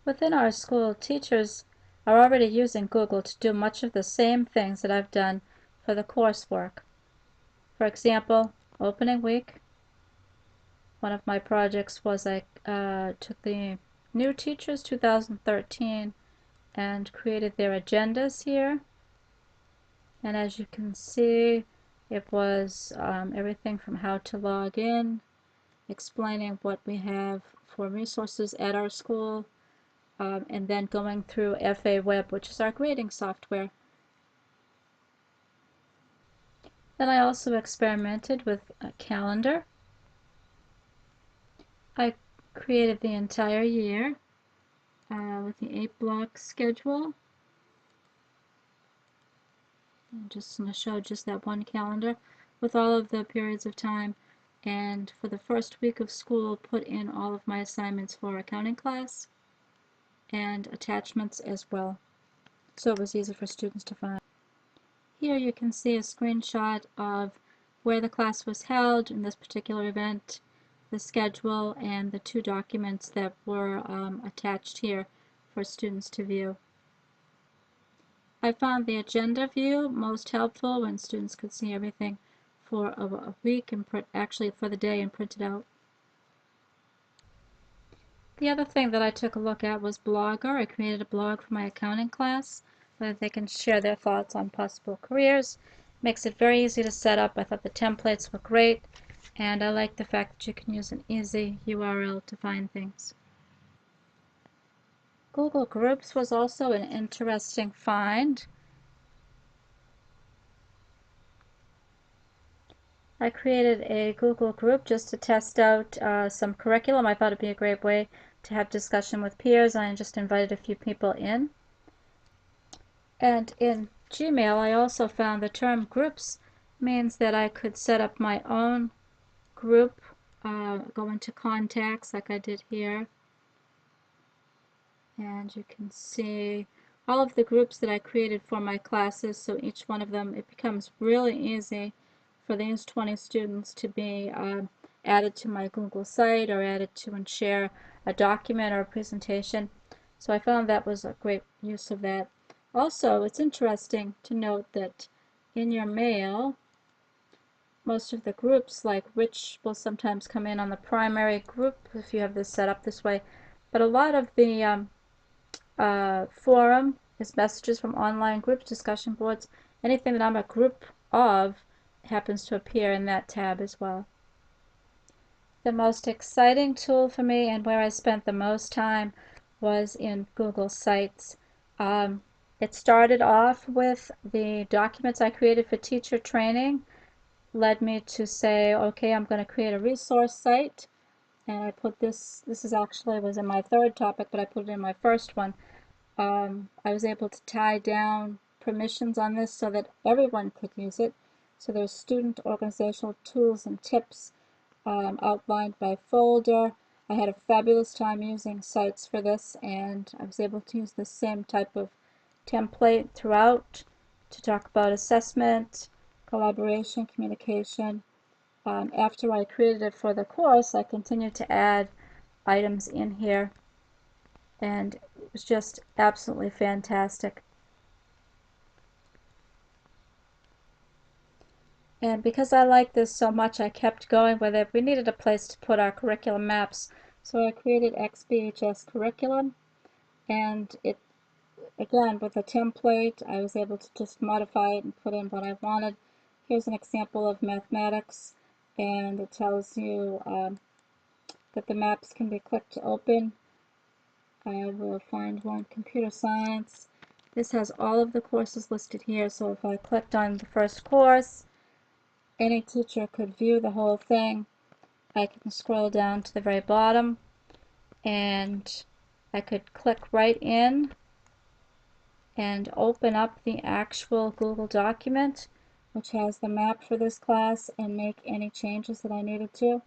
Within our school, teachers are already using Google to do much of the same things that I've done for the coursework. For example, opening week, one of my projects was I took the new teachers 2013 and created their agendas here. And as you can see, it was everything from how to log in, explaining what we have for resources at our school, and then going through FA Web, which is our grading software. Then I also experimented with a calendar. I created the entire year with the 8-block schedule. I'm just going to show just that one calendar with all of the periods of time. And for the first week of school, put in all of my assignments for accounting class and attachments as well. So it was easy for students to find. Here you can see a screenshot of where the class was held in this particular event, the schedule, and the 2 documents that were attached here for students to view. I found the agenda view most helpful when students could see everything for a week and actually for the day and print it out. The other thing that I took a look at was Blogger. I created a blog for my accounting class so that they can share their thoughts on possible careers. Makes it very easy to set up. I thought the templates were great, and I like the fact that you can use an easy URL to find things. Google Groups was also an interesting find. I created a Google group just to test out some curriculum. I thought it'd be a great way to have discussion with peers. I just invited a few people in. And in Gmail, I also found the term groups means that I could set up my own group, go into contacts like I did here. And you can see all of the groups that I created for my classes. So each one of them, it becomes really easy for these 20 students to be added to my Google site or added to and share a document or a presentation. So I found that was a great use of that. Also, it's interesting to note that in your mail, most of the groups, like Rich will sometimes come in on the primary group if you have this set up this way, but a lot of the forum is messages from online groups, discussion boards. Anything that I'm a group of happens to appear in that tab as well. The most exciting tool for me and where I spent the most time was in Google Sites. It started off with the documents I created for teacher training, led me to say, okay, I'm going to create a resource site. And I put this is actually was in my 3rd topic, but I put it in my 1st one. I was able to tie down permissions on this so that everyone could use it. So there's student organizational tools and tips outlined by folder. I had a fabulous time using sites for this, and I was able to use the same type of template throughout to talk about assessment, collaboration, communication. After I created it for the course, I continued to add items in here, and it was just absolutely fantastic. And because I liked this so much, I kept going with it. We needed a place to put our curriculum maps, so I created XBHS curriculum, and it, again, with a template, I was able to just modify it and put in what I wanted. Here's an example of mathematics, and it tells you that the maps can be clicked to open. I will find one, computer science. This has all of the courses listed here, so if I clicked on the first course, any teacher could view the whole thing. I can scroll down to the very bottom, and I could click right in and open up the actual Google document, which has the map for this class, and make any changes that I needed to,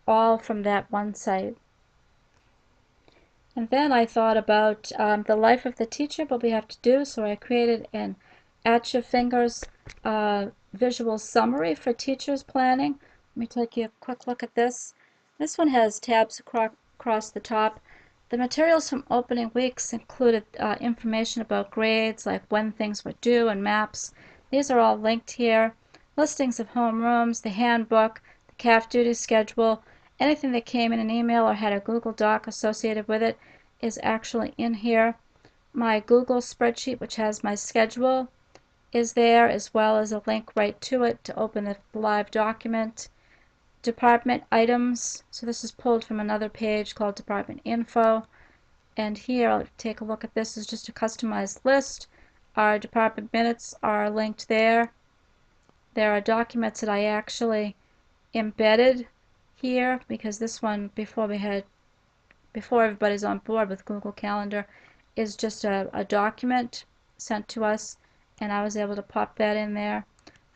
all from that one site. And then I thought about the life of the teacher, what we have to do, so I created an at your fingers visual summary for teachers planning. Let me take you a quick look at this. This one has tabs across the top. The materials from opening weeks included information about grades, like when things were due, and maps. These are all linked here. Listings of homerooms, the handbook, the CAF duty schedule, anything that came in an email or had a Google Doc associated with it is actually in here. My Google spreadsheet, which has my schedule, is there, as well as a link right to it to open the live document. Department items, so this is pulled from another page called Department Info. And here, I'll take a look at this as just a customized list. Our department minutes are linked there. There are documents that I actually embedded here, because this one, before everybody's on board with Google Calendar, is just a document sent to us, and I was able to pop that in there.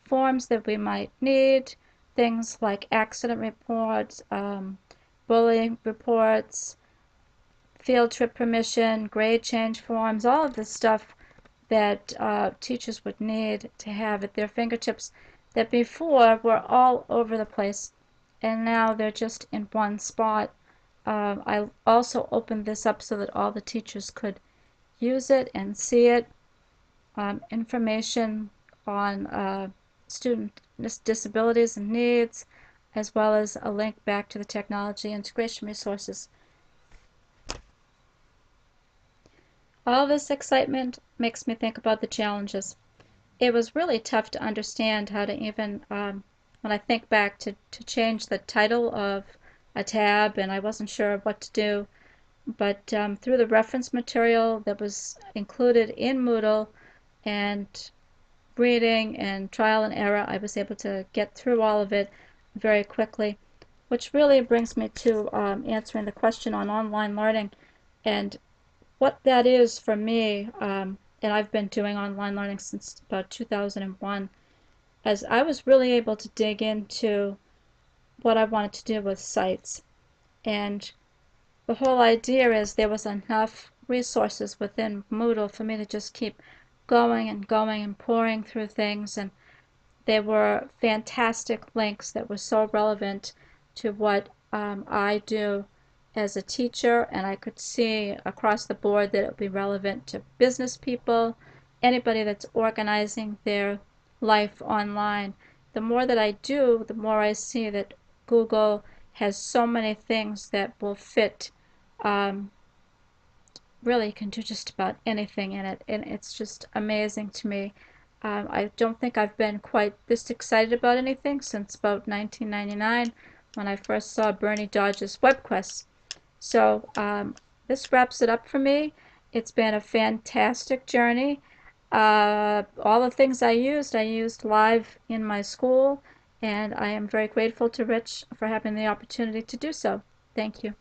Forms that we might need, things like accident reports, bullying reports, field trip permission, grade change forms, all of the stuff that teachers would need to have at their fingertips that before were all over the place, and now they're just in one spot. I also opened this up so that all the teachers could use it and see it. Information on student disabilities and needs, as well as a link back to the technology integration resources. All this excitement makes me think about the challenges. It was really tough to understand how to even, when I think back, to change the title of a tab, and I wasn't sure what to do. But through the reference material that was included in Moodle and reading and trial and error, I was able to get through all of it very quickly, which really brings me to answering the question on online learning and what that is for me. And I've been doing online learning since about 2001, as I was really able to dig into what I wanted to do with sites. And the whole idea is there was enough resources within Moodle for me to just keep going and going and pouring through things, and they were fantastic links that were so relevant to what I do as a teacher, and I could see across the board that it would be relevant to business people, anybody that's organizing their life online. The more that I do, the more I see that Google has so many things that will fit. Really, you can do just about anything in it, and it's just amazing to me. I don't think I've been quite this excited about anything since about 1999, when I first saw Bernie Dodge's WebQuest. So this wraps it up for me. It's been a fantastic journey. All the things I used live in my school, and I am very grateful to Rich for having the opportunity to do so. Thank you.